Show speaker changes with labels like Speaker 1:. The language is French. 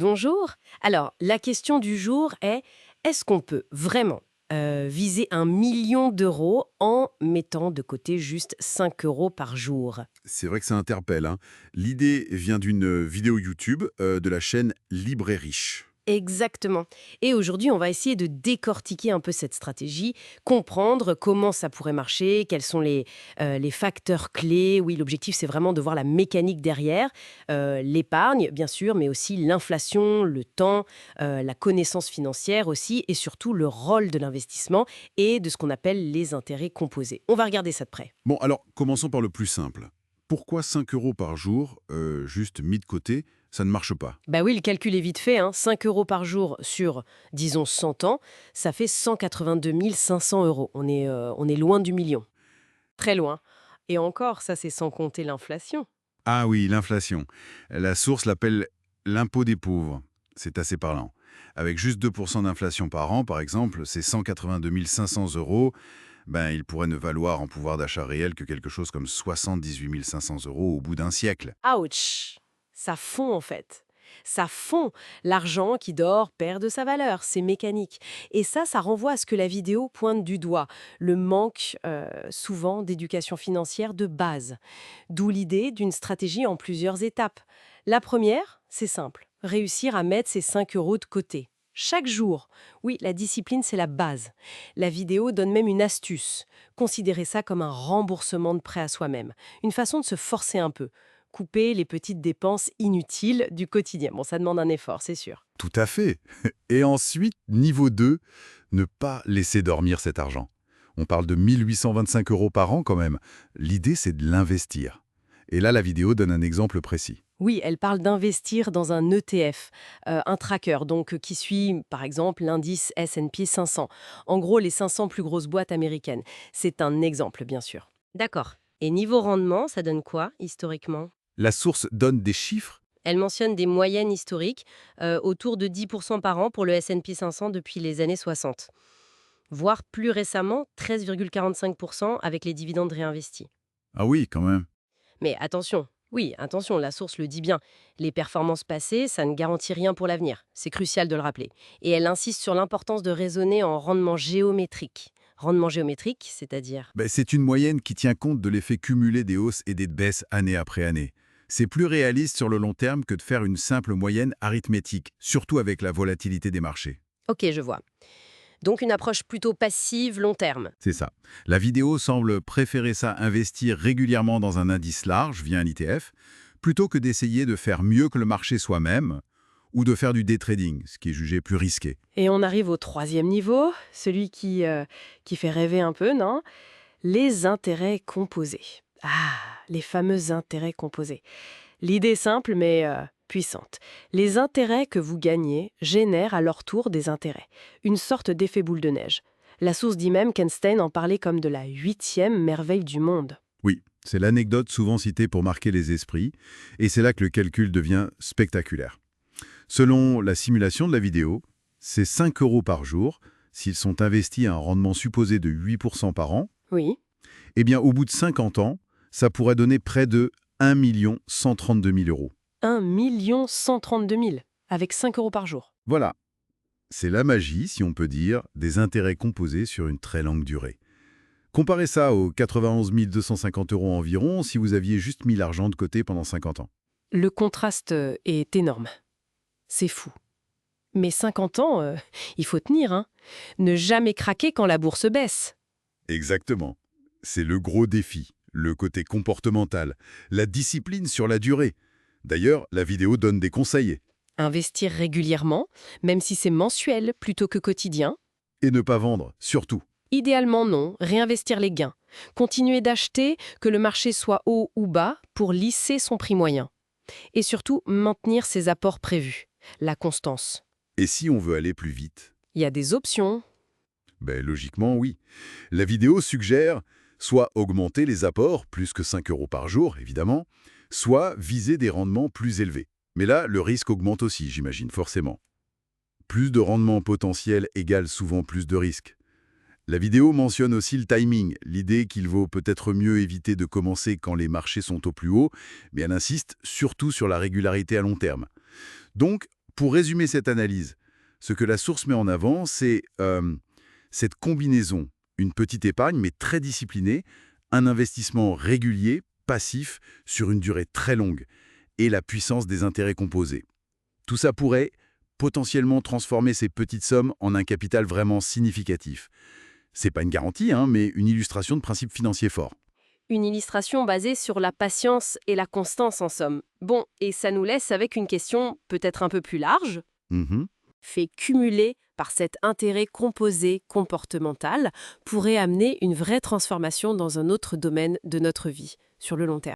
Speaker 1: Bonjour. Alors, la question du jour est, est-ce qu'on peut vraiment viser 1 million d'euros en mettant de côté juste 5 euros par jour?
Speaker 2: C'est vrai que ça interpelle, hein. L'idée vient d'une vidéo YouTube de la chaîne Libre et Riche.
Speaker 1: Exactement. Et aujourd'hui, on va essayer de décortiquer un peu cette stratégie, comprendre comment ça pourrait marcher, quels sont les facteurs clés. Oui, l'objectif, c'est vraiment de voir la mécanique derrière, l'épargne, bien sûr, mais aussi l'inflation, le temps, la connaissance financière aussi, et surtout le rôle de l'investissement et de ce qu'on appelle les intérêts composés. On va regarder ça de près.
Speaker 2: Bon, alors, commençons par le plus simple. Pourquoi 5 euros par jour, juste mis de côté, ça ne marche pas?
Speaker 1: Bah oui, le calcul est vite fait, hein. 5 euros par jour sur, disons, 100 ans, ça fait 182 500 euros. On est loin du million. Très loin. Et encore, ça, c'est sans compter l'inflation.
Speaker 2: Ah oui, l'inflation. La source l'appelle l'impôt des pauvres. C'est assez parlant. Avec juste 2% d'inflation par an, par exemple, c'est 182 500 euros. Ben, il pourrait ne valoir en pouvoir d'achat réel que quelque chose comme 78 500 euros au bout d'un siècle.
Speaker 1: Ouch! Ça fond, en fait. Ça fond. L'argent qui dort perd de sa valeur. C'est mécanique. Et ça renvoie à ce que la vidéo pointe du doigt. Le manque, souvent, d'éducation financière de base. D'où l'idée d'une stratégie en plusieurs étapes. La première, c'est simple. Réussir à mettre ses 5 euros de côté. Chaque jour. Oui, la discipline, c'est la base. La vidéo donne même une astuce. Considérez ça comme un remboursement de prêt à soi-même. Une façon de se forcer un peu. Couper les petites dépenses inutiles du quotidien. Bon, ça demande un effort, c'est sûr.
Speaker 2: Tout à fait. Et ensuite, niveau 2, ne pas laisser dormir cet argent. On parle de 1825 euros par an quand même. L'idée, c'est de l'investir. Et là, la vidéo donne un exemple précis.
Speaker 1: Oui, elle parle d'investir dans un ETF, un tracker, donc qui suit, par exemple, l'indice S&P 500. En gros, les 500 plus grosses boîtes américaines. C'est un exemple, bien sûr. D'accord. Et niveau rendement, ça donne quoi, historiquement?
Speaker 2: La source donne des chiffres.
Speaker 1: Elle mentionne des moyennes historiques, autour de 10% par an pour le S&P 500 depuis les années 60. Voire plus récemment, 13,45% avec les dividendes réinvestis.
Speaker 2: Ah oui, quand même.
Speaker 1: Mais attention, oui, attention, la source le dit bien. Les performances passées, ça ne garantit rien pour l'avenir. C'est crucial de le rappeler. Et elle insiste sur l'importance de raisonner en rendement géométrique. Rendement géométrique, c'est-à-dire?
Speaker 2: Ben, c'est une moyenne qui tient compte de l'effet cumulé des hausses et des baisses année après année. C'est plus réaliste sur le long terme que de faire une simple moyenne arithmétique, surtout avec la volatilité des marchés.
Speaker 1: Ok, je vois. Donc une approche plutôt passive, long terme.
Speaker 2: C'est ça. La vidéo semble préférer ça investir régulièrement dans un indice large via un ETF, plutôt que d'essayer de faire mieux que le marché soi-même ou de faire du day trading, ce qui est jugé plus risqué.
Speaker 1: Et on arrive au troisième niveau, celui qui fait rêver un peu, non? Les intérêts composés. Ah, les fameux intérêts composés. L'idée est simple mais puissante. Les intérêts que vous gagnez génèrent à leur tour des intérêts. Une sorte d'effet boule de neige. La source dit même qu'Einstein en parlait comme de la 8e merveille du monde.
Speaker 2: Oui, c'est l'anecdote souvent citée pour marquer les esprits, et c'est là que le calcul devient spectaculaire. Selon la simulation de la vidéo, c'est 5 euros par jour, s'ils sont investis à un rendement supposé de 8% par an,
Speaker 1: Oui,
Speaker 2: eh bien au bout de 50 ans, ça pourrait donner près de 1 132 000 euros.
Speaker 1: 1 132 000, avec 5 euros par jour.
Speaker 2: Voilà, c'est la magie, si on peut dire, des intérêts composés sur une très longue durée. Comparez ça aux 91 250 euros environ si vous aviez juste mis l'argent de côté pendant 50 ans.
Speaker 1: Le contraste est énorme. C'est fou. Mais 50 ans, il faut tenir, hein. Ne jamais craquer quand la bourse baisse.
Speaker 2: Exactement. C'est le gros défi, le côté comportemental, la discipline sur la durée. D'ailleurs, la vidéo donne des conseils.
Speaker 1: Investir régulièrement, même si c'est mensuel plutôt que quotidien.
Speaker 2: Et ne pas vendre, surtout.
Speaker 1: Idéalement non, réinvestir les gains. Continuer d'acheter, que le marché soit haut ou bas, pour lisser son prix moyen. Et surtout, maintenir ses apports prévus. La constance.
Speaker 2: Et si on veut aller plus vite?
Speaker 1: Il y a des options.
Speaker 2: Ben, logiquement, oui. La vidéo suggère soit augmenter les apports, plus que 5 euros par jour, évidemment, soit viser des rendements plus élevés. Mais là, le risque augmente aussi, j'imagine, forcément. Plus de rendement potentiel égale souvent plus de risques. La vidéo mentionne aussi le timing, l'idée qu'il vaut peut-être mieux éviter de commencer quand les marchés sont au plus haut, mais elle insiste surtout sur la régularité à long terme. Donc, Pour résumer cette analyse, ce que la source met en avant, c'est cette combinaison, une petite épargne mais très disciplinée, un investissement régulier, passif, sur une durée très longue, et la puissance des intérêts composés. Tout ça pourrait potentiellement transformer ces petites sommes en un capital vraiment significatif. C'est pas une garantie, hein, mais une illustration de principe financier fort.
Speaker 1: Une illustration basée sur la patience et la constance en somme. Bon, et ça nous laisse avec une question peut-être un peu plus large.
Speaker 2: Mhm.
Speaker 1: Fait cumuler par cet intérêt composé comportemental pourrait amener une vraie transformation dans un autre domaine de notre vie, sur le long terme.